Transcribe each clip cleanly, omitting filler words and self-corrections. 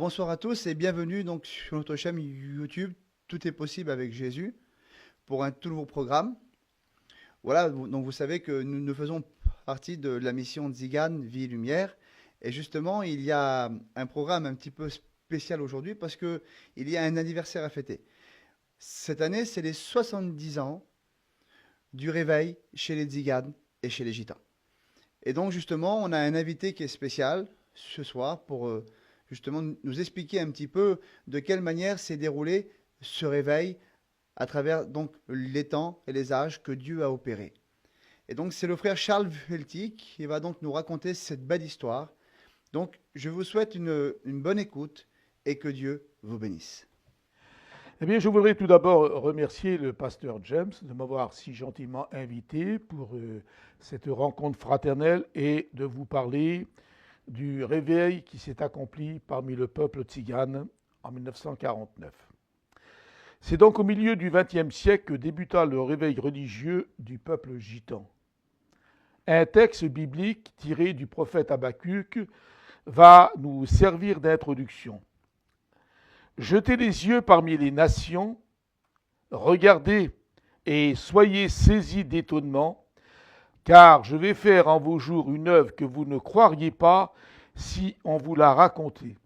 bonsoir à tous et bienvenue donc sur notre chaîne YouTube Tout est possible avec Jésus pour un tout nouveau programme. Voilà, donc vous savez que nous faisons partie de la mission Zigan Vie et Lumière et justement il y a un programme un petit peu spécial aujourd'hui parce que il y a un anniversaire à fêter. Cette année, c'est les 70 ans du réveil chez les Zigan et chez les Gitans. Et donc justement, on a un invité qui est spécial ce soir pour justement nous expliquer un petit peu de quelle manière s'est déroulé ce réveil à travers donc les temps et les âges que Dieu a opérés. Et donc c'est le frère Charles Velti qui va donc nous raconter cette belle histoire. Donc je vous souhaite une bonne écoute et que Dieu vous bénisse. Eh bien, je voudrais tout d'abord remercier le pasteur James de m'avoir si gentiment invité pour cette rencontre fraternelle et de vous parler du réveil qui s'est accompli parmi le peuple tzigane en 1949. C'est donc au milieu du XXe siècle que débuta le réveil religieux du peuple gitan. Un texte biblique tiré du prophète Habakkuk va nous servir d'introduction. Jetez les yeux parmi les nations, regardez et soyez saisis d'étonnement, car je vais faire en vos jours une œuvre que vous ne croiriez pas si on vous la racontait.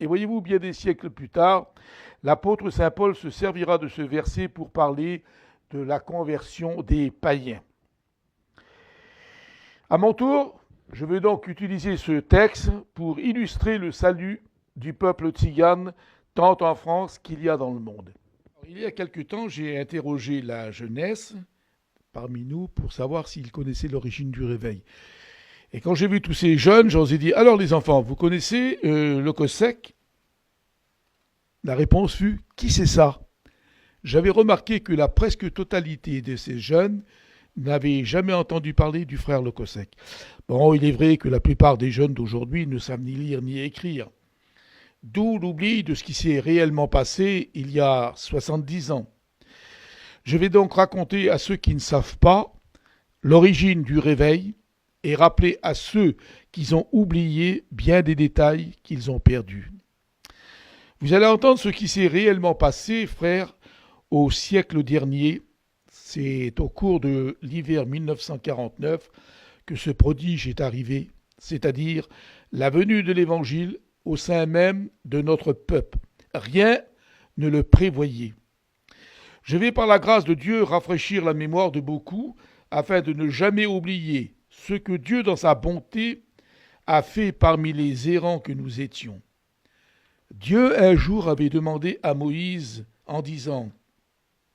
Et voyez-vous, bien des siècles plus tard, l'apôtre saint Paul se servira de ce verset pour parler de la conversion des païens. À mon tour, je vais donc utiliser ce texte pour illustrer le salut du peuple tzigane tant en France qu'il y a dans le monde. Il y a quelque temps, j'ai interrogé la jeunesse parmi nous pour savoir s'ils connaissaient l'origine du réveil. Et quand j'ai vu tous ces jeunes, j'en ai dit, alors les enfants, vous connaissez le Cossec? La réponse fut, qui c'est ça? J'avais remarqué que la presque totalité de ces jeunes n'avaient jamais entendu parler du frère Le Cossec. Bon, il est vrai que la plupart des jeunes d'aujourd'hui ne savent ni lire ni écrire. D'où l'oubli de ce qui s'est réellement passé il y a 70 ans. Je vais donc raconter à ceux qui ne savent pas l'origine du réveil et rappeler à ceux qui ont oublié bien des détails qu'ils ont perdus. Vous allez entendre ce qui s'est réellement passé, frères, au siècle dernier. C'est au cours de l'hiver 1949 que ce prodige est arrivé, c'est-à-dire la venue de l'Évangile au sein même de notre peuple. Rien ne le prévoyait. Je vais par la grâce de Dieu rafraîchir la mémoire de beaucoup afin de ne jamais oublier ce que Dieu dans sa bonté a fait parmi les errants que nous étions. Dieu un jour avait demandé à Moïse en disant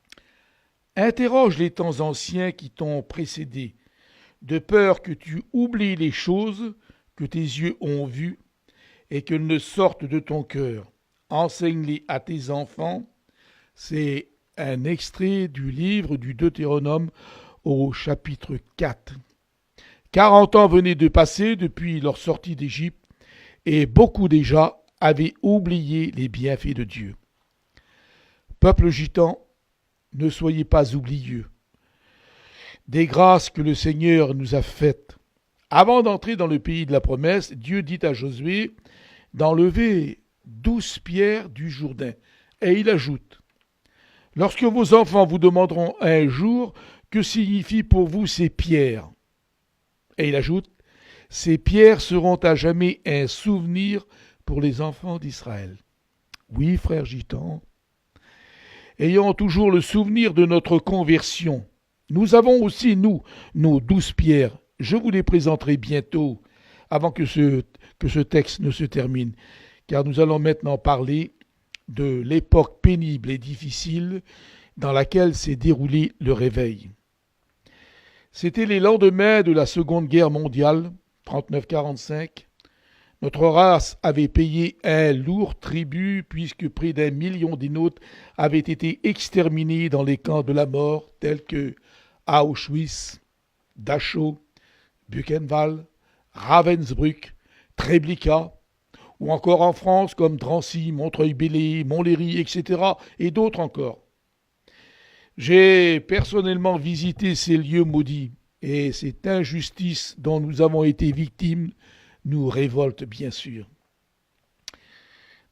« Interroge les temps anciens qui t'ont précédé, de peur que tu oublies les choses que tes yeux ont vues et qu'elles ne sortent de ton cœur. Enseigne-les à tes enfants. » C'est un extrait du livre du Deutéronome au chapitre 4. 40 ans venaient de passer depuis leur sortie d'Égypte et beaucoup déjà avaient oublié les bienfaits de Dieu. Peuple gitan, ne soyez pas oublieux des grâces que le Seigneur nous a faites. Avant d'entrer dans le pays de la promesse, Dieu dit à Josué d'enlever 12 pierres du Jourdain. Et il ajoute, « Lorsque vos enfants vous demanderont un jour que signifient pour vous ces pierres. » Et il ajoute, « Ces pierres seront à jamais un souvenir pour les enfants d'Israël. » Oui, frères gitans, ayant toujours le souvenir de notre conversion, nous avons aussi, nous, nos 12 pierres. Je vous les présenterai bientôt, avant que ce texte ne se termine, car nous allons maintenant parler de l'époque pénible et difficile dans laquelle s'est déroulé le réveil. C'était les lendemains de la Seconde Guerre mondiale, 39-45. Notre race avait payé un lourd tribut puisque près d'1 million des nôtres avaient été exterminés dans les camps de la mort tels que Auschwitz, Dachau, Buchenwald, Ravensbrück, Treblinka, ou encore en France comme Drancy, Montreuil-Bellay, Montlhéry, etc. et d'autres encore. J'ai personnellement visité ces lieux maudits et cette injustice dont nous avons été victimes nous révolte bien sûr.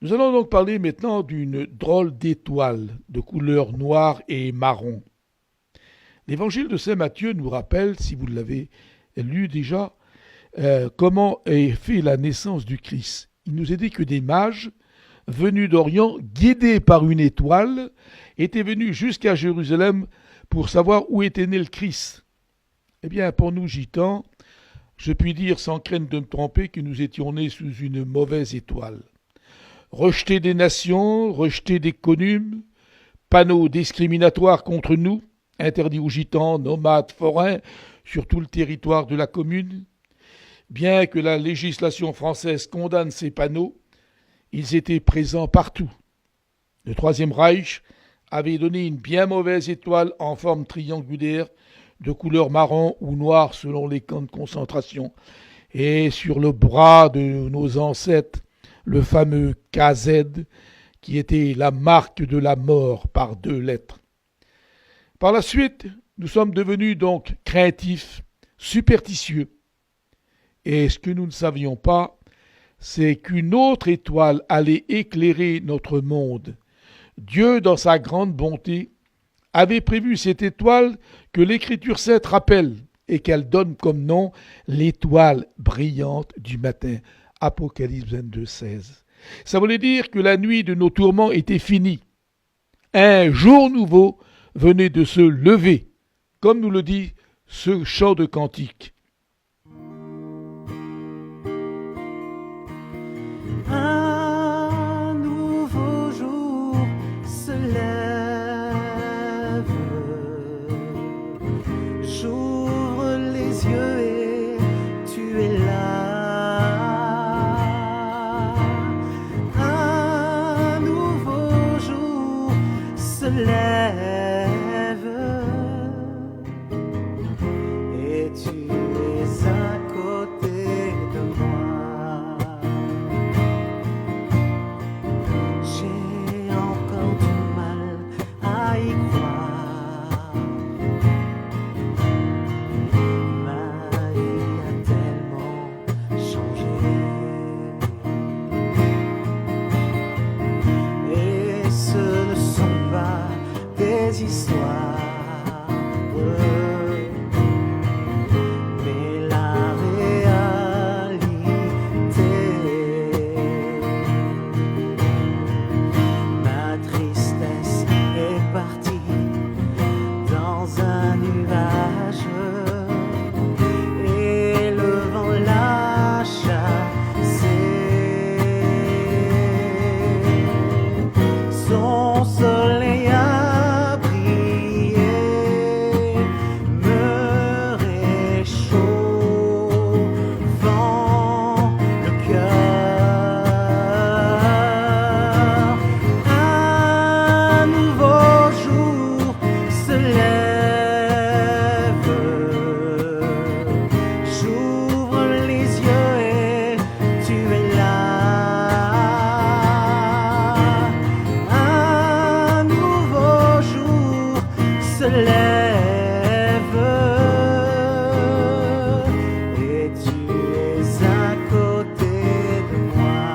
Nous allons donc parler maintenant d'une drôle d'étoile de couleur noire et marron. L'évangile de Saint Matthieu nous rappelle, si vous l'avez lu déjà, comment est fait la naissance du Christ. Il nous est dit que des mages venus d'Orient, guidés par une étoile, étaient venus jusqu'à Jérusalem pour savoir où était né le Christ. Eh bien, pour nous gitans, je puis dire sans crainte de me tromper que nous étions nés sous une mauvaise étoile. Rejetés des nations, rejetés des connumes, panneaux discriminatoires contre nous, interdits aux gitans, nomades, forains, sur tout le territoire de la commune. Bien que la législation française condamne ces panneaux, ils étaient présents partout. Le Troisième Reich avait donné une bien mauvaise étoile en forme triangulaire de couleur marron ou noire selon les camps de concentration. Et sur le bras de nos ancêtres, le fameux KZ, qui était la marque de la mort par 2 lettres. Par la suite, nous sommes devenus donc craintifs, superstitieux. Et ce que nous ne savions pas, c'est qu'une autre étoile allait éclairer notre monde. Dieu, dans sa grande bonté, avait prévu cette étoile que l'Écriture sainte rappelle et qu'elle donne comme nom l'étoile brillante du matin. Apocalypse 22, 16. Ça voulait dire que la nuit de nos tourments était finie. Un jour nouveau venait de se lever, comme nous le dit ce chant de cantique. Un nouveau jour se lève, j'ouvre les yeux et tu es là. Un nouveau jour se lève et tu es à côté de moi. J'ai encore du mal à y croire. Ma vie a tellement changé. Et ce ne sont pas des histoires, mais la réalité. Ma tristesse est partie dans un nuage et le vent l'a chassé. Son soleil a brillé, me réchauffant le cœur. Un nouveau jour se lève, j'ouvre les yeux et tu es là. Un nouveau jour se lève et tu es à côté de moi.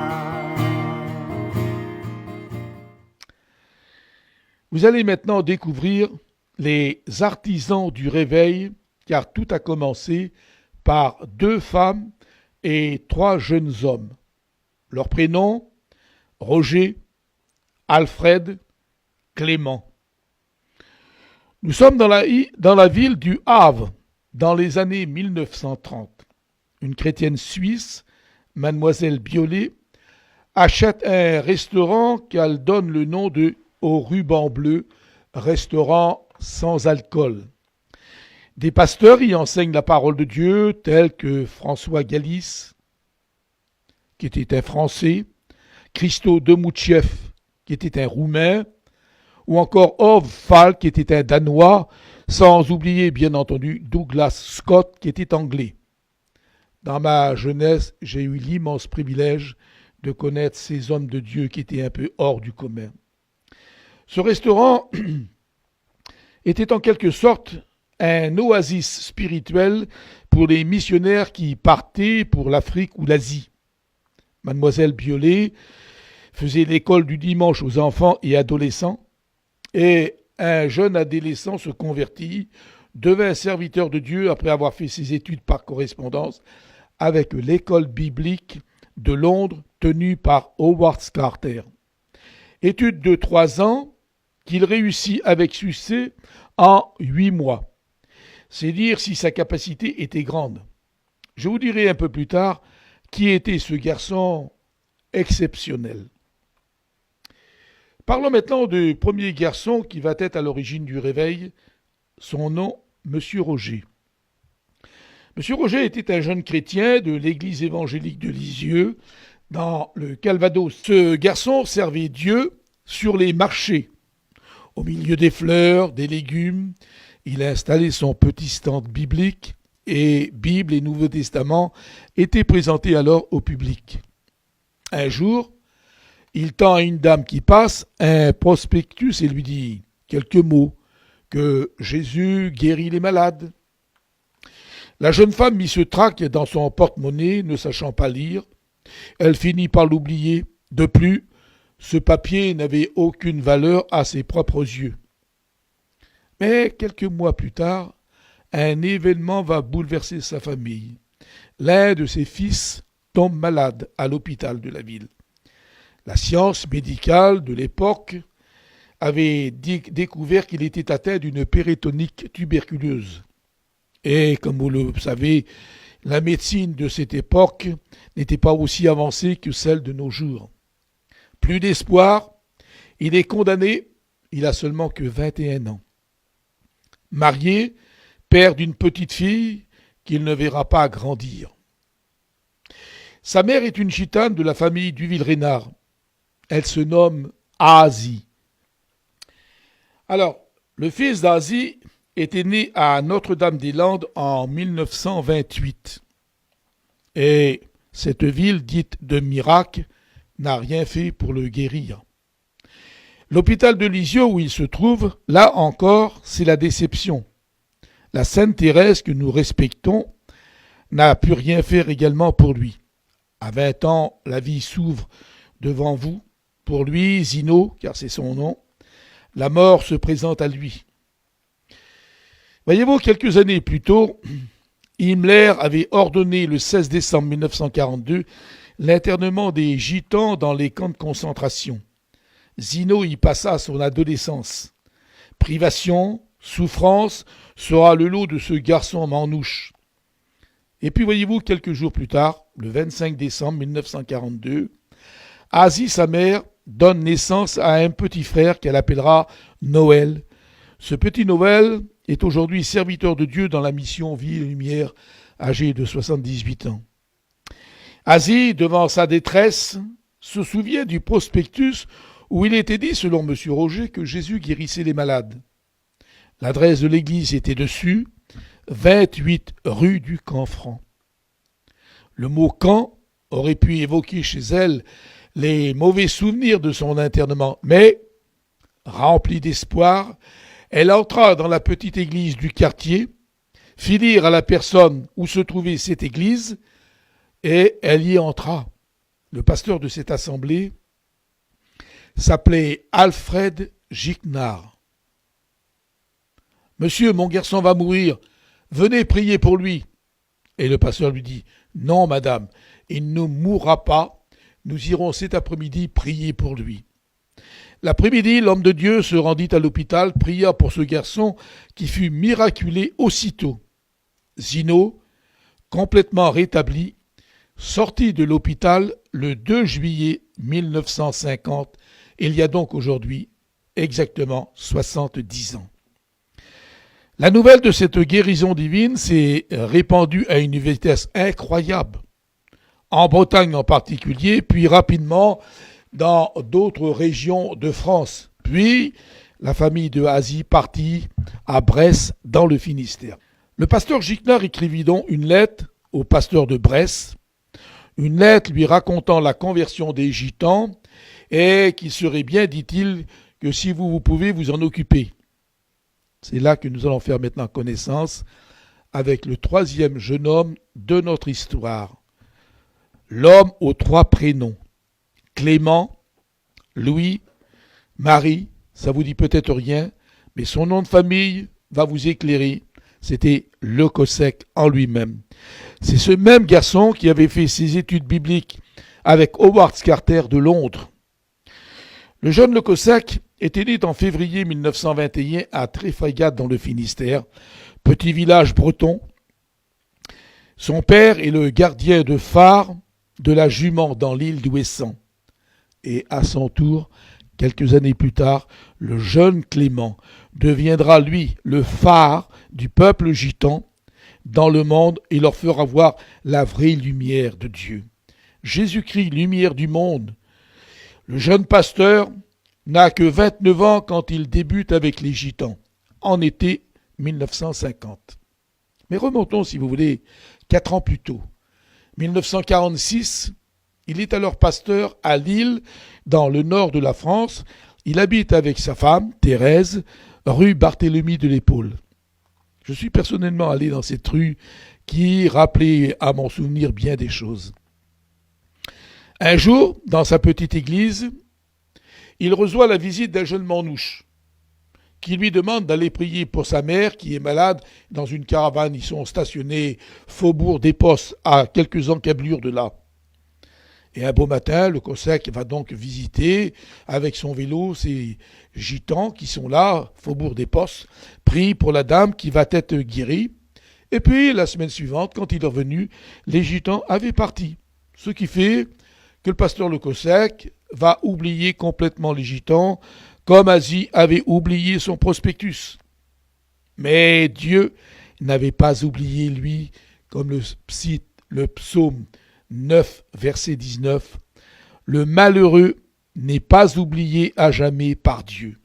Vous allez maintenant découvrir les artisans du réveil, car tout a commencé par 2 femmes et 3 jeunes hommes. Leurs prénoms, Roger, Alfred, Clément. Nous sommes dans la ville du Havre, dans les années 1930. Une chrétienne suisse, mademoiselle Biolay, achète un restaurant qu'elle donne le nom de Au Ruban Bleu, restaurant sans alcool. Des pasteurs y enseignent la parole de Dieu, tels que François Galis, qui était un Français, Christo Demouchiev, qui était un Roumain, ou encore Ove Fall, qui était un Danois, sans oublier bien entendu Douglas Scott, qui était anglais. Dans ma jeunesse, j'ai eu l'immense privilège de connaître ces hommes de Dieu qui étaient un peu hors du commun. Ce restaurant était en quelque sorte un oasis spirituel pour les missionnaires qui partaient pour l'Afrique ou l'Asie. Mademoiselle Biolay faisait l'école du dimanche aux enfants et adolescents, et un jeune adolescent se convertit, devint serviteur de Dieu après avoir fait ses études par correspondance avec l'école biblique de Londres tenue par Howard Carter. Étude de 3 ans qu'il réussit avec succès en 8 mois. C'est dire si sa capacité était grande. Je vous dirai un peu plus tard qui était ce garçon exceptionnel. Parlons maintenant du premier garçon qui va être à l'origine du réveil. Son nom, Monsieur Roger. Monsieur Roger était un jeune chrétien de l'église évangélique de Lisieux, dans le Calvados. Ce garçon servait Dieu sur les marchés. Au milieu des fleurs, des légumes, il a installé son petit stand biblique et Bible et Nouveau Testament étaient présentés alors au public. Un jour, il tend à une dame qui passe un prospectus et lui dit quelques mots, que Jésus guérit les malades. La jeune femme mit ce tract dans son porte-monnaie, ne sachant pas lire. Elle finit par l'oublier. De plus, ce papier n'avait aucune valeur à ses propres yeux. Mais quelques mois plus tard, un événement va bouleverser sa famille. L'un de ses fils tombe malade à l'hôpital de la ville. La science médicale de l'époque avait découvert qu'il était atteint d'une péritonique tuberculeuse. Et comme vous le savez, la médecine de cette époque n'était pas aussi avancée que celle de nos jours. Plus d'espoir, il est condamné, il a seulement que 21 ans. Marié, père d'une petite fille qu'il ne verra pas grandir. Sa mère est une gitane de la famille Duville-Rénard. Elle se nomme Asie. Alors, le fils d'Asie était né à Notre-Dame-des-Landes en 1928. Et cette ville dite de miracle n'a rien fait pour le guérir. L'hôpital de Lisieux où il se trouve, là encore, c'est la déception. La Sainte Thérèse que nous respectons n'a pu rien faire également pour lui. À 20 ans, la vie s'ouvre devant vous. Pour lui, Zino, car c'est son nom, la mort se présente à lui. Voyez-vous, quelques années plus tôt, Himmler avait ordonné le 16 décembre 1942 l'internement des Gitans dans les camps de concentration. Zino y passa son adolescence. Privation, souffrance sera le lot de ce garçon manouche. Et puis voyez-vous, quelques jours plus tard, le 25 décembre 1942, Asie, sa mère, donne naissance à un petit frère qu'elle appellera Noël. Ce petit Noël est aujourd'hui serviteur de Dieu dans la mission Vie et Lumière, âgé de 78 ans. Asie, devant sa détresse, se souvient du prospectus où il était dit, selon M. Roger, que Jésus guérissait les malades. L'adresse de l'église était dessus, 28 rue du Camp-Franc. Le mot camp aurait pu évoquer chez elle les mauvais souvenirs de son internement, mais, remplie d'espoir, elle entra dans la petite église du quartier, fit dire à la personne où se trouvait cette église, et elle y entra. Le pasteur de cette assemblée s'appelait Alfred Gignard. « Monsieur, mon garçon va mourir, venez prier pour lui. » Et le pasteur lui dit, « Non, madame, il ne mourra pas. Nous irons cet après-midi prier pour lui. » L'après-midi, l'homme de Dieu se rendit à l'hôpital, pria pour ce garçon qui fut miraculé aussitôt. Zino, complètement rétabli, sortit de l'hôpital le 2 juillet 1950. Il y a donc aujourd'hui exactement 70 ans. La nouvelle de cette guérison divine s'est répandue à une vitesse incroyable. En Bretagne en particulier, puis rapidement dans d'autres régions de France. Puis, la famille de Asie partit à Bresse, dans le Finistère. Le pasteur Gignard écrivit donc une lettre au pasteur de Bresse, une lettre lui racontant la conversion des Gitans et qu'il serait bien, dit-il, que si vous pouvez vous en occuper. C'est là que nous allons faire maintenant connaissance avec le troisième jeune homme de notre histoire. L'homme aux 3 prénoms. Clément, Louis, Marie, ça vous dit peut-être rien, mais son nom de famille va vous éclairer. C'était Le Cossec en lui-même. C'est ce même garçon qui avait fait ses études bibliques avec Howard Carter de Londres. Le jeune Le Cossec était né en février 1921 à Tréfagate dans le Finistère, petit village breton. Son père est le gardien de phare de la Jument dans l'île d'Ouessant. Et à son tour, quelques années plus tard, le jeune Clément deviendra, lui, le phare du peuple gitan dans le monde et leur fera voir la vraie lumière de Dieu. Jésus-Christ, lumière du monde. Le jeune pasteur n'a que 29 ans quand il débute avec les gitans, en été 1950. Mais remontons, si vous voulez, 4 ans plus tôt. 1946, il est alors pasteur à Lille, dans le nord de la France. Il habite avec sa femme, Thérèse, rue Barthélemy de l'Épaule. Je suis personnellement allé dans cette rue qui rappelait à mon souvenir bien des choses. Un jour, dans sa petite église, il reçoit la visite d'un jeune manouche qui lui demande d'aller prier pour sa mère qui est malade dans une caravane. Ils sont stationnés faubourg des Postes, à quelques encablures de là. Et un beau matin, le Cossec va donc visiter avec son vélo ces gitans qui sont là, faubourg des Postes, prie pour la dame qui va être guérie. Et puis, la semaine suivante, quand il est revenu, les gitans avaient parti. Ce qui fait que le pasteur Le Cossec va oublier complètement les gitans, comme Asie avait oublié son prospectus. Mais Dieu n'avait pas oublié lui, comme le psaume 9, verset 19. Le malheureux n'est pas oublié à jamais par Dieu.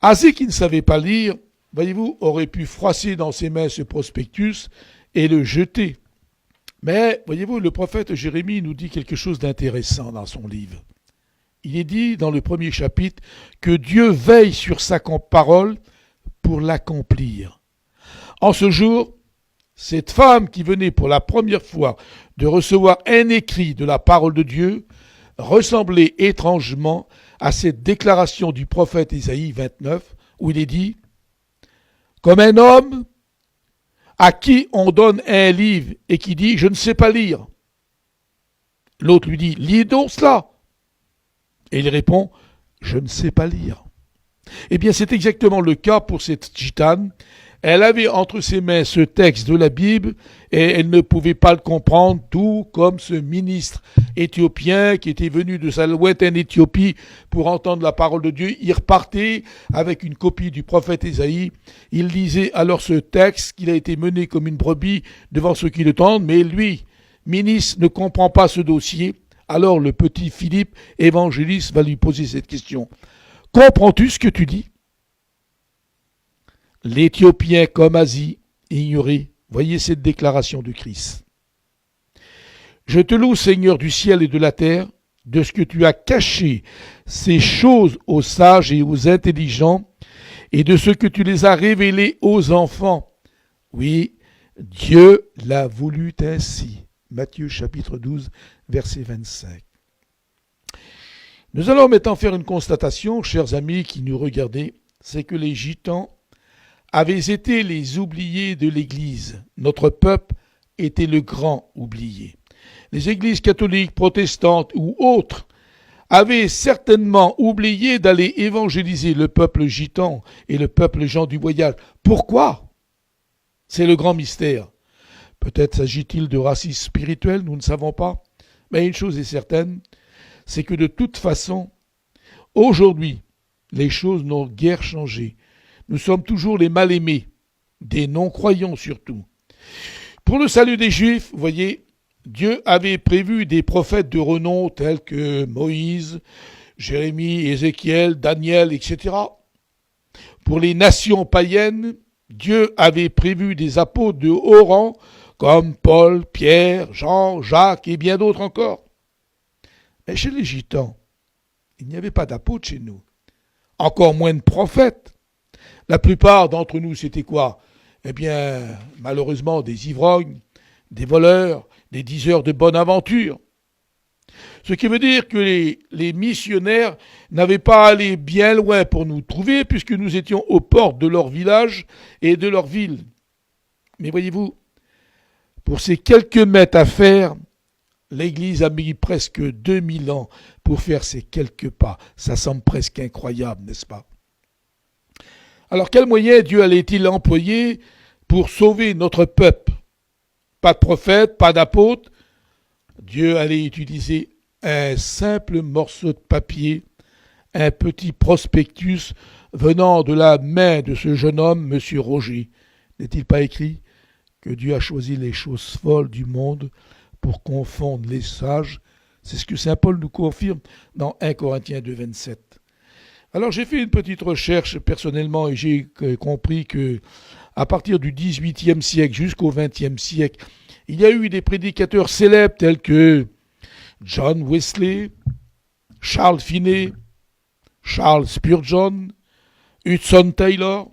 Asie, qui ne savait pas lire, voyez-vous, aurait pu froisser dans ses mains ce prospectus et le jeter. Mais, voyez-vous, le prophète Jérémie nous dit quelque chose d'intéressant dans son livre. Il est dit dans le premier chapitre que Dieu veille sur sa parole pour l'accomplir. En ce jour, cette femme qui venait pour la première fois de recevoir un écrit de la parole de Dieu ressemblait étrangement à cette déclaration du prophète Isaïe 29 où il est dit « Comme un homme à qui on donne un livre et qui dit « Je ne sais pas lire ». L'autre lui dit « Lis donc cela ». Et il répond « Je ne sais pas lire ». Eh bien, c'est exactement le cas pour cette gitane. Elle avait entre ses mains ce texte de la Bible et elle ne pouvait pas le comprendre, tout comme ce ministre éthiopien qui était venu de sa lointaine Éthiopie pour entendre la parole de Dieu. Il repartait avec une copie du prophète Ésaïe. Il lisait alors ce texte qu'il a été mené comme une brebis devant ceux qui le tendent, mais lui, ministre, ne comprend pas ce dossier. Alors le petit Philippe, évangéliste, va lui poser cette question. Comprends-tu ce que tu dis ? L'Éthiopien comme Asie ignorait. Voyez cette déclaration du Christ. Je te loue, Seigneur du ciel et de la terre, de ce que tu as caché ces choses aux sages et aux intelligents, et de ce que tu les as révélées aux enfants. Oui, Dieu l'a voulu ainsi. Matthieu chapitre 12, verset 25. Nous allons maintenant faire une constatation, chers amis qui nous regardez, c'est que les gitans avaient été les oubliés de l'Église. Notre peuple était le grand oublié. Les églises catholiques, protestantes ou autres avaient certainement oublié d'aller évangéliser le peuple gitan et le peuple gens du voyage. Pourquoi ? C'est le grand mystère. Peut-être s'agit-il de racisme spirituel, nous ne savons pas. Mais une chose est certaine, c'est que de toute façon, aujourd'hui, les choses n'ont guère changé. Nous sommes toujours les mal-aimés, des non-croyants surtout. Pour le salut des Juifs, vous voyez, Dieu avait prévu des prophètes de renom tels que Moïse, Jérémie, Ézéchiel, Daniel, etc. Pour les nations païennes, Dieu avait prévu des apôtres de haut rang comme Paul, Pierre, Jean, Jacques et bien d'autres encore. Mais chez les Gitans, il n'y avait pas d'apôtres chez nous, encore moins de prophètes. La plupart d'entre nous, c'était quoi ? Eh bien, malheureusement, des ivrognes, des voleurs, des diseurs de bonne aventure. Ce qui veut dire que les missionnaires n'avaient pas à aller bien loin pour nous trouver, puisque nous étions aux portes de leur village et de leur ville. Mais voyez-vous, pour ces quelques mètres à faire, l'Église a mis presque 2000 ans pour faire ces quelques pas. Ça semble presque incroyable, n'est-ce pas? Alors quels moyens Dieu allait-il employer pour sauver notre peuple? Pas de prophète, pas d'apôtre. Dieu allait utiliser un simple morceau de papier, un petit prospectus venant de la main de ce jeune homme, M. Roger. N'est-il pas écrit que Dieu a choisi les choses folles du monde pour confondre les sages? C'est ce que saint Paul nous confirme dans 1 Corinthiens 2, 27. Alors j'ai fait une petite recherche personnellement et j'ai compris que à partir du XVIIIe siècle jusqu'au XXe siècle, il y a eu des prédicateurs célèbres tels que John Wesley, Charles Finney, Charles Spurgeon, Hudson Taylor,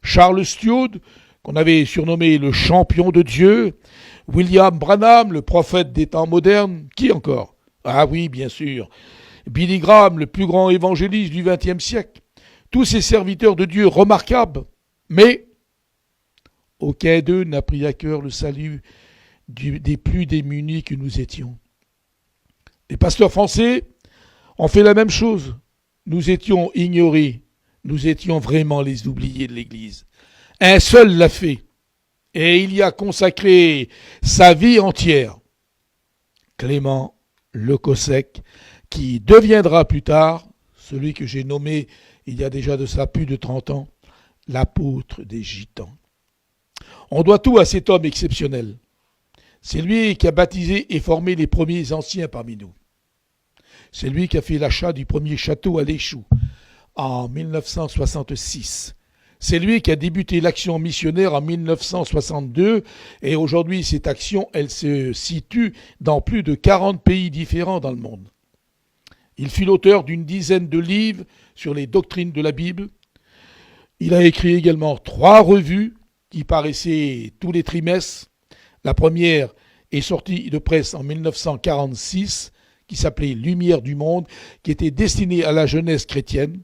Charles Stewart, qu'on avait surnommé le champion de Dieu, William Branham, le prophète des temps modernes, qui encore? Ah oui, bien sûr, Billy Graham, le plus grand évangéliste du XXe siècle. Tous ces serviteurs de Dieu remarquables, mais aucun d'eux n'a pris à cœur le salut des plus démunis que nous étions. Les pasteurs français ont fait la même chose. Nous étions ignorés. Nous étions vraiment les oubliés de l'Église. Un seul l'a fait. Et il y a consacré sa vie entière. Clément Le Cossec, qui deviendra plus tard, celui que j'ai nommé il y a déjà de ça plus de 30 ans, l'apôtre des Gitans. On doit tout à cet homme exceptionnel. C'est lui qui a baptisé et formé les premiers anciens parmi nous. C'est lui qui a fait l'achat du premier château à l'Échoux en 1966. C'est lui qui a débuté l'action missionnaire en 1962 et aujourd'hui cette action, elle se situe dans plus de 40 pays différents dans le monde. Il fut l'auteur d'une dizaine de livres sur les doctrines de la Bible. Il a écrit également 3 revues qui paraissaient tous les trimestres. La première est sortie de presse en 1946, qui s'appelait Lumière du monde, qui était destinée à la jeunesse chrétienne.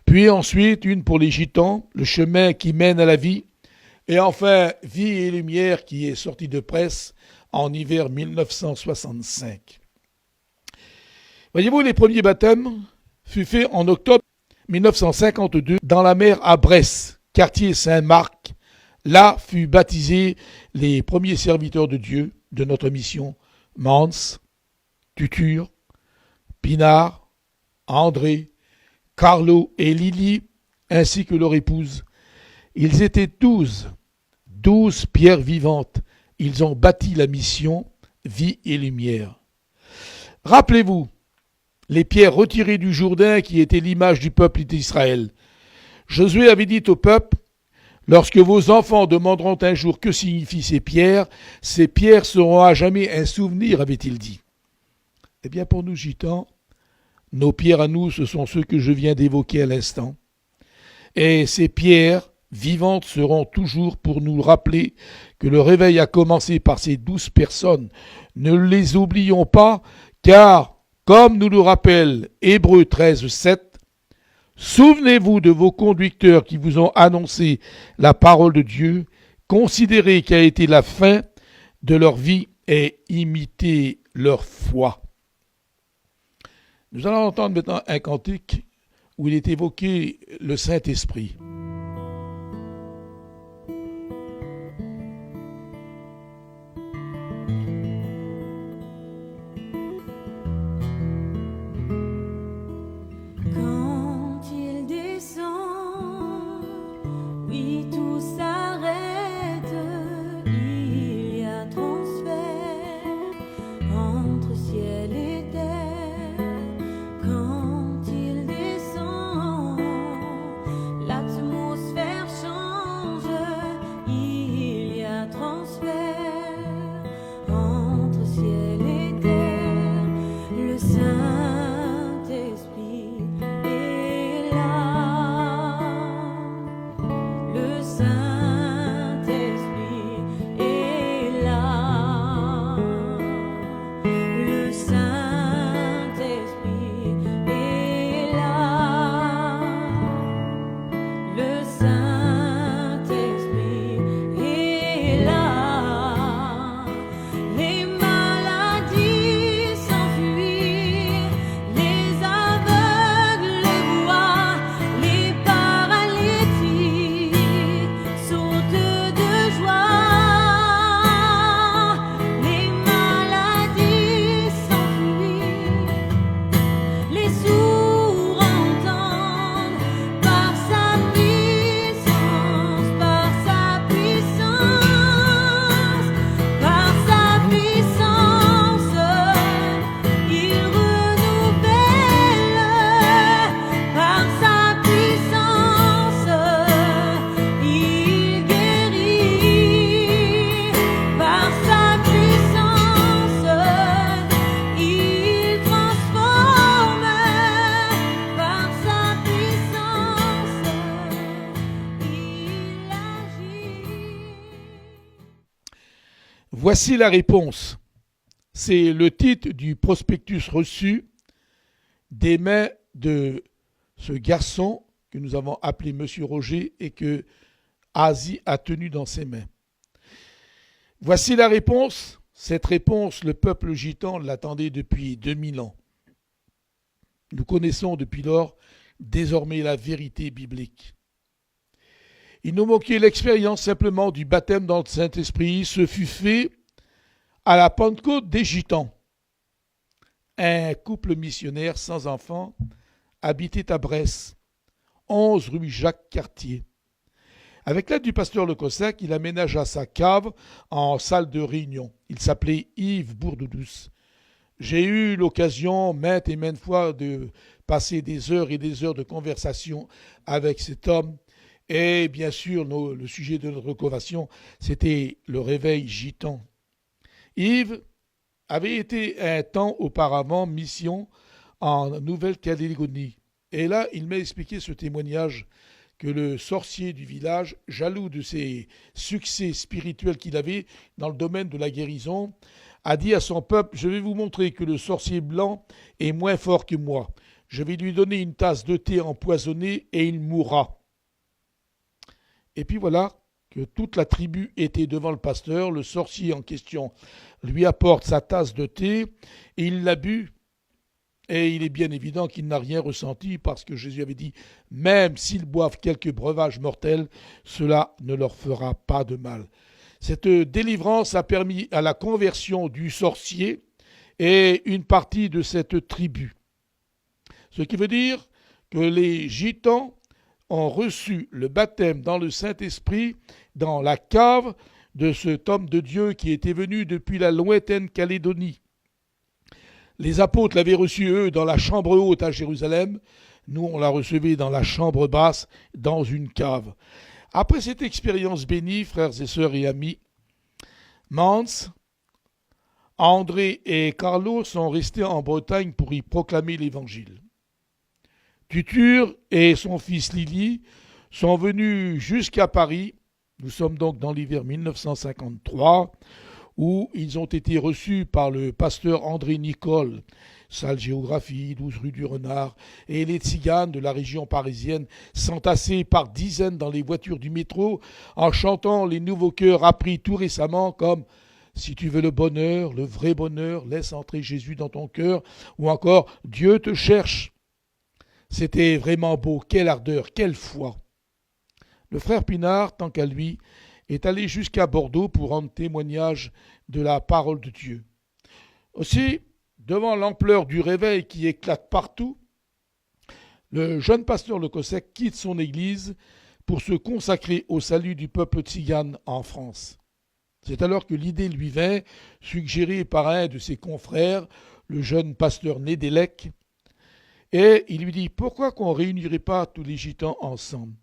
Puis ensuite, une pour les gitans, Le chemin qui mène à la vie. Et enfin, Vie et lumière, qui est sortie de presse en hiver 1965. Voyez-vous, les premiers baptêmes furent faits en octobre 1952 dans la mer à Brest, quartier Saint-Marc. Là furent baptisés les premiers serviteurs de Dieu de notre mission, Mans, Tutur, Pinard, André, Carlo et Lily, ainsi que leur épouse. Ils étaient 12 pierres vivantes. Ils ont bâti la mission Vie et Lumière. Rappelez-vous, les pierres retirées du Jourdain qui étaient l'image du peuple d'Israël. Josué avait dit au peuple, « Lorsque vos enfants demanderont un jour que signifient ces pierres seront à jamais un souvenir, avait-il dit. » Eh bien pour nous gitans, nos pierres à nous, ce sont ceux que je viens d'évoquer à l'instant. Et ces pierres vivantes seront toujours pour nous rappeler que le réveil a commencé par ces 12 personnes. Ne les oublions pas, car, comme nous le rappelle Hébreux 13, 7, souvenez-vous de vos conducteurs qui vous ont annoncé la parole de Dieu, considérez quelle a été la fin de leur vie et imitez leur foi. Nous allons entendre maintenant un cantique où il est évoqué le Saint-Esprit. Quand il descend, oui, tout s'arrête, il y a transfert entre ciel et terre. Quand il descend, l'atmosphère change, il y a transfert entre ciel et terre. Le Saint-Esprit est là, le Saint Voici la réponse. C'est le titre du prospectus reçu des mains de ce garçon que nous avons appelé Monsieur Roger et que Asie a tenu dans ses mains. Voici la réponse. Cette réponse, le peuple gitan l'attendait depuis 2000 ans. Nous connaissons depuis lors désormais la vérité biblique. Il nous manquait l'expérience simplement du baptême dans le Saint-Esprit. Ce fut fait à la Pentecôte des Gitans. Un couple missionnaire sans enfants habitait à Brest, 11 rue Jacques-Cartier. Avec l'aide du pasteur Le Cossack, il aménagea sa cave en salle de réunion. Il s'appelait Yves Bourdouce. J'ai eu l'occasion maintes et maintes fois de passer des heures et des heures de conversation avec cet homme. Et bien sûr, le sujet de notre conversation, c'était le réveil gitan. Yves avait été un temps auparavant mission en Nouvelle-Calédonie. Et là, il m'a expliqué ce témoignage que le sorcier du village, jaloux de ses succès spirituels qu'il avait dans le domaine de la guérison, a dit à son peuple: « Je vais vous montrer que le sorcier blanc est moins fort que moi. Je vais lui donner une tasse de thé empoisonné et il mourra. » Et puis voilà que toute la tribu était devant le pasteur. Le sorcier en question lui apporte sa tasse de thé et il l'a bu. Et il est bien évident qu'il n'a rien ressenti parce que Jésus avait dit « Même s'ils boivent quelques breuvages mortels, cela ne leur fera pas de mal. » Cette délivrance a permis à la conversion du sorcier et une partie de cette tribu. Ce qui veut dire que les Gitans ont reçu le baptême dans le Saint-Esprit dans la cave de cet homme de Dieu qui était venu depuis la lointaine Calédonie. Les apôtres l'avaient reçu, eux, dans la chambre haute à Jérusalem. Nous, on l'a recevait dans la chambre basse, dans une cave. Après cette expérience bénie, frères et sœurs et amis, Mans, André et Carlo sont restés en Bretagne pour y proclamer l'Évangile. Tutur et son fils Lily sont venus jusqu'à Paris. Nous sommes donc dans l'hiver 1953, où ils ont été reçus par le pasteur André Nicole, salle géographie, 12 rue du Renard, et les tziganes de la région parisienne s'entassaient par dizaines dans les voitures du métro en chantant les nouveaux chœurs appris tout récemment comme « Si tu veux le bonheur, le vrai bonheur, laisse entrer Jésus dans ton cœur » ou encore « Dieu te cherche ». C'était vraiment beau, quelle ardeur, quelle foi. Le frère Pinard, tant qu'à lui, est allé jusqu'à Bordeaux pour rendre témoignage de la parole de Dieu. Aussi, devant l'ampleur du réveil qui éclate partout, le jeune pasteur Le Cossack quitte son église pour se consacrer au salut du peuple tzigane en France. C'est alors que l'idée lui vint, suggérée par un de ses confrères, le jeune pasteur Nédélec, et il lui dit « Pourquoi qu'on ne réunirait pas tous les gitans ensemble ?»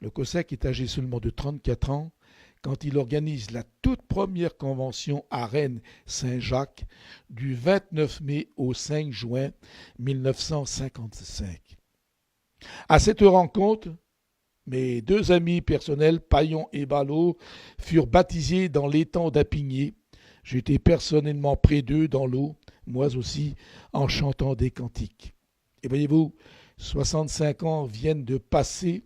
Le Cossack est âgé seulement de 34 ans quand il organise la toute première convention à Rennes-Saint-Jacques du 29 mai au 5 juin 1955. À cette rencontre, mes deux amis personnels, Paillon et Ballot, furent baptisés dans l'étang d'Apigné. J'étais personnellement près d'eux dans l'eau, moi aussi, en chantant des cantiques. Et voyez-vous, 65 ans viennent de passer.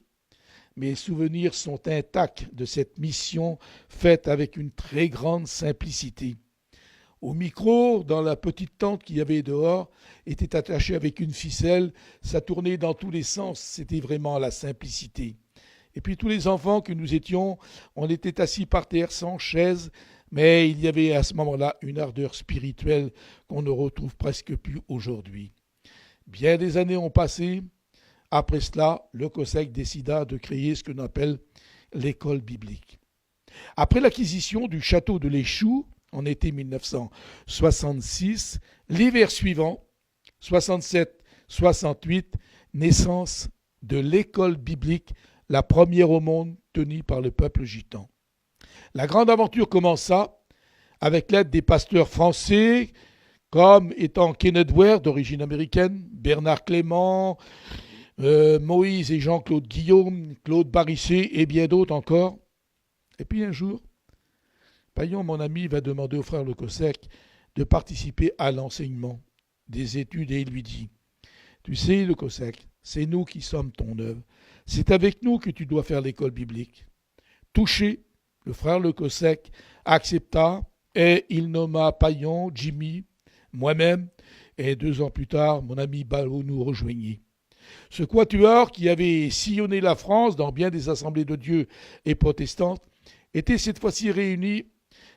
Mes souvenirs sont intacts de cette mission faite avec une très grande simplicité. Au micro, dans la petite tente qu'il y avait dehors, était attaché avec une ficelle, ça tournait dans tous les sens, c'était vraiment la simplicité. Et puis tous les enfants que nous étions, on était assis par terre sans chaise, mais il y avait à ce moment-là une ardeur spirituelle qu'on ne retrouve presque plus aujourd'hui. Bien des années ont passé. Après cela, le Cossack décida de créer ce qu'on appelle l'école biblique. Après l'acquisition du château de l'Échoux, en été 1966, l'hiver suivant, 67-68, naissance de l'école biblique, la première au monde tenue par le peuple gitan. La grande aventure commença avec l'aide des pasteurs français, comme étant Kenneth Ware, d'origine américaine, Bernard Clément, Moïse et Jean-Claude Guillaume, Claude Barisset et bien d'autres encore. Et puis un jour, Payon, mon ami, va demander au frère Le Cossec de participer à l'enseignement des études et il lui dit: Tu sais, Le Cossec, c'est nous qui sommes ton œuvre. C'est avec nous que tu dois faire l'école biblique. Touché, le frère Le Cossec accepta et il nomma Payon, Jimmy, moi-même, et 2 ans plus tard, mon ami Ballot nous rejoignit. Ce quatuor qui avait sillonné la France dans bien des assemblées de Dieu et protestantes était cette fois-ci réuni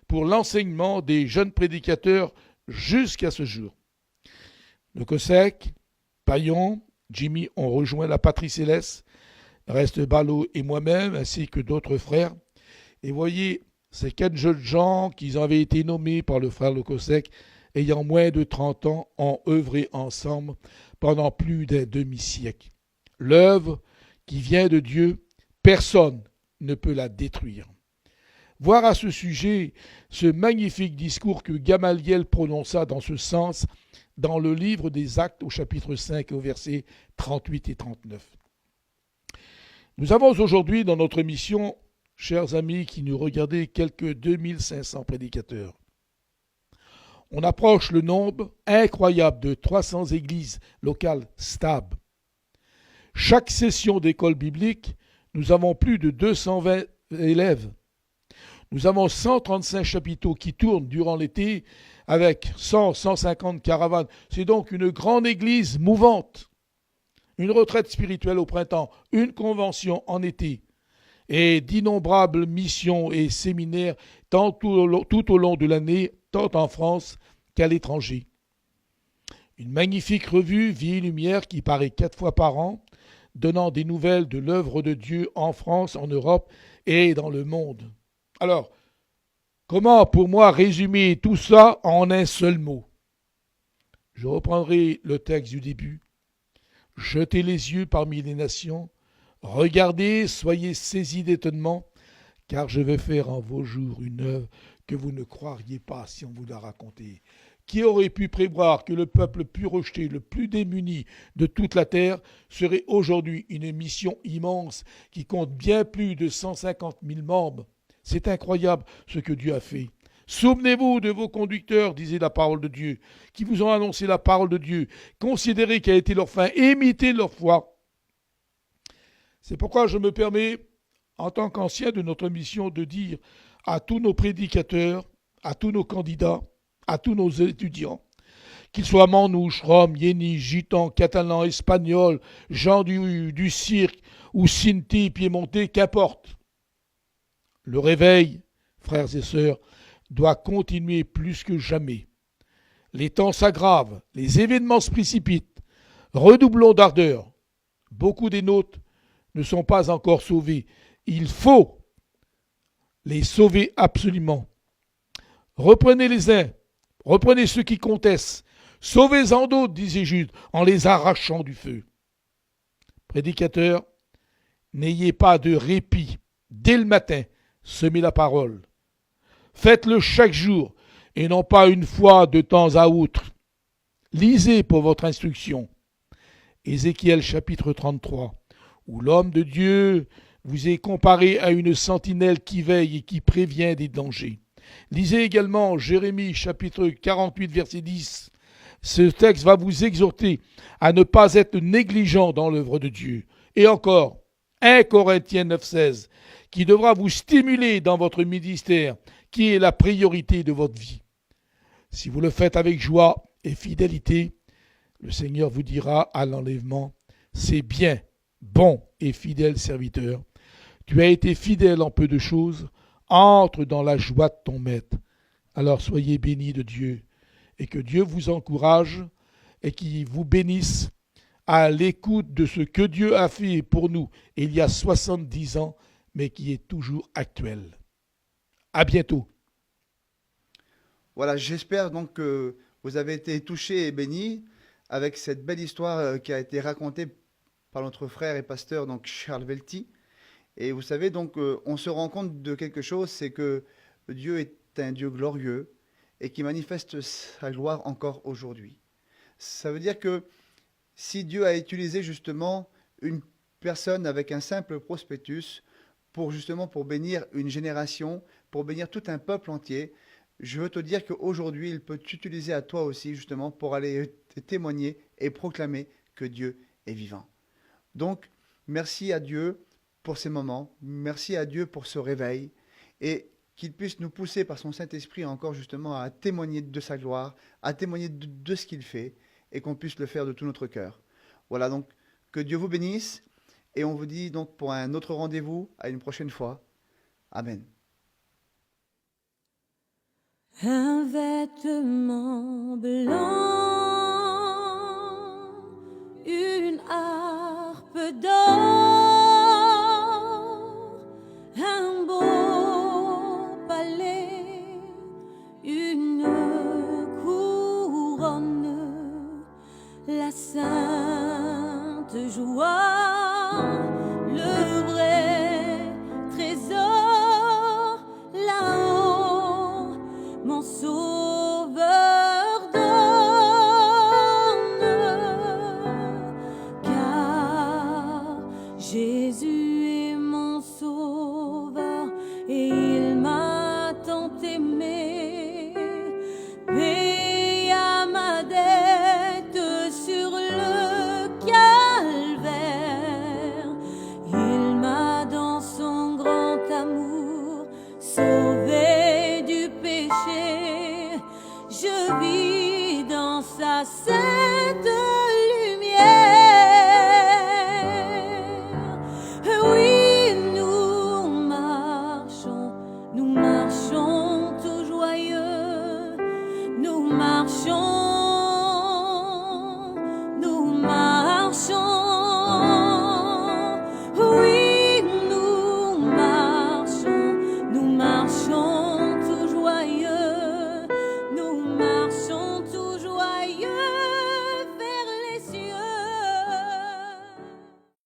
pour l'enseignement des jeunes prédicateurs jusqu'à ce jour. Le Cossec, Payon, Jimmy ont rejoint la patrie céleste, reste Ballot et moi-même, ainsi que d'autres frères. Et voyez, ces 4 jeunes gens qui avaient été nommés par le frère Le Cossec, ayant moins de 30 ans, ont œuvré ensemble pendant plus d'un demi-siècle. L'œuvre qui vient de Dieu, personne ne peut la détruire. Voir à ce sujet ce magnifique discours que Gamaliel prononça dans ce sens dans le livre des Actes au chapitre 5 au versets 38 et 39. Nous avons aujourd'hui dans notre émission, chers amis qui nous regardez, quelques 2500 prédicateurs. On approche le nombre incroyable de 300 églises locales stables. Chaque session d'école biblique, nous avons plus de 220 élèves. Nous avons 135 chapiteaux qui tournent durant l'été avec 100-150 caravanes. C'est donc une grande église mouvante. Une retraite spirituelle au printemps, une convention en été et d'innombrables missions et séminaires tout au long de l'année, tant en France qu'à l'étranger. Une magnifique revue Vie et Lumière qui paraît 4 fois par an, donnant des nouvelles de l'œuvre de Dieu en France, en Europe et dans le monde. Alors, comment pour moi résumer tout ça en un seul mot? Je reprendrai le texte du début. Jetez les yeux parmi les nations, regardez, soyez saisis d'étonnement, car je vais faire en vos jours une œuvre que vous ne croiriez pas si on vous la racontait. Qui aurait pu prévoir que le peuple le plus rejeté, le plus démuni de toute la terre serait aujourd'hui une mission immense qui compte bien plus de 150 000 membres? C'est incroyable ce que Dieu a fait. Souvenez-vous de vos conducteurs, disait la parole de Dieu, qui vous ont annoncé la parole de Dieu. Considérez quelle a été leur fin, imitez leur foi. C'est pourquoi je me permets, en tant qu'ancien de notre mission, de dire à tous nos prédicateurs, à tous nos candidats, à tous nos étudiants, qu'ils soient manouches, roms, yénis, gitans, catalans, espagnols, gens du cirque ou sinti, piémontais, qu'importe. Le réveil, frères et sœurs, doit continuer plus que jamais. Les temps s'aggravent, les événements se précipitent. Redoublons d'ardeur. Beaucoup des nôtres ne sont pas encore sauvés. Il faut les sauver absolument. Reprenez les uns, reprenez ceux qui contestent. Sauvez-en d'autres, disait Jude, en les arrachant du feu. Prédicateurs, n'ayez pas de répit. Dès le matin, semez la parole. Faites-le chaque jour et non pas une fois de temps à autre. Lisez pour votre instruction. Ézéchiel chapitre 33, où l'homme de Dieu vous est comparé à une sentinelle qui veille et qui prévient des dangers. Lisez également Jérémie chapitre 48 verset 10. Ce texte va vous exhorter à ne pas être négligent dans l'œuvre de Dieu. Et encore, 1 Corinthiens 9,16, qui devra vous stimuler dans votre ministère, qui est la priorité de votre vie. Si vous le faites avec joie et fidélité, le Seigneur vous dira à l'enlèvement, c'est bien, bon et fidèle serviteur. Tu as été fidèle en peu de choses, entre dans la joie de ton maître. Alors soyez bénis de Dieu, et que Dieu vous encourage et qu'il vous bénisse à l'écoute de ce que Dieu a fait pour nous il y a 70 ans, mais qui est toujours actuel. À bientôt. Voilà, j'espère donc que vous avez été touchés et bénis avec cette belle histoire qui a été racontée par notre frère et pasteur donc Charles Velti. Et vous savez donc on se rend compte de quelque chose, c'est que Dieu est un Dieu glorieux et qui manifeste sa gloire encore aujourd'hui. Ça veut dire que si Dieu a utilisé justement une personne avec un simple prospectus pour bénir une génération, pour bénir tout un peuple entier, je veux te dire qu'aujourd'hui, il peut t'utiliser à toi aussi, justement, pour aller témoigner et proclamer que Dieu est vivant. Donc, merci à Dieu pour ces moments, merci à Dieu pour ce réveil, et qu'il puisse nous pousser par son Saint-Esprit encore justement à témoigner de sa gloire, à témoigner de ce qu'il fait, et qu'on puisse le faire de tout notre cœur. Voilà, donc que Dieu vous bénisse, et on vous dit donc pour un autre rendez-vous, à une prochaine fois. Amen. Un vêtement blanc, une harpe d'or, un beau palais, une couronne, la sainte joie, le vrai trésor, là-haut, mon sauveur donne, car Jésus est mon sauveur et il m'a tant aimé, paya ma dette sur le calvaire, il m'a dans son grand amour sauvé du péché, je vis dans sa sainte lumière. Oui, nous marchons tout joyeux, nous marchons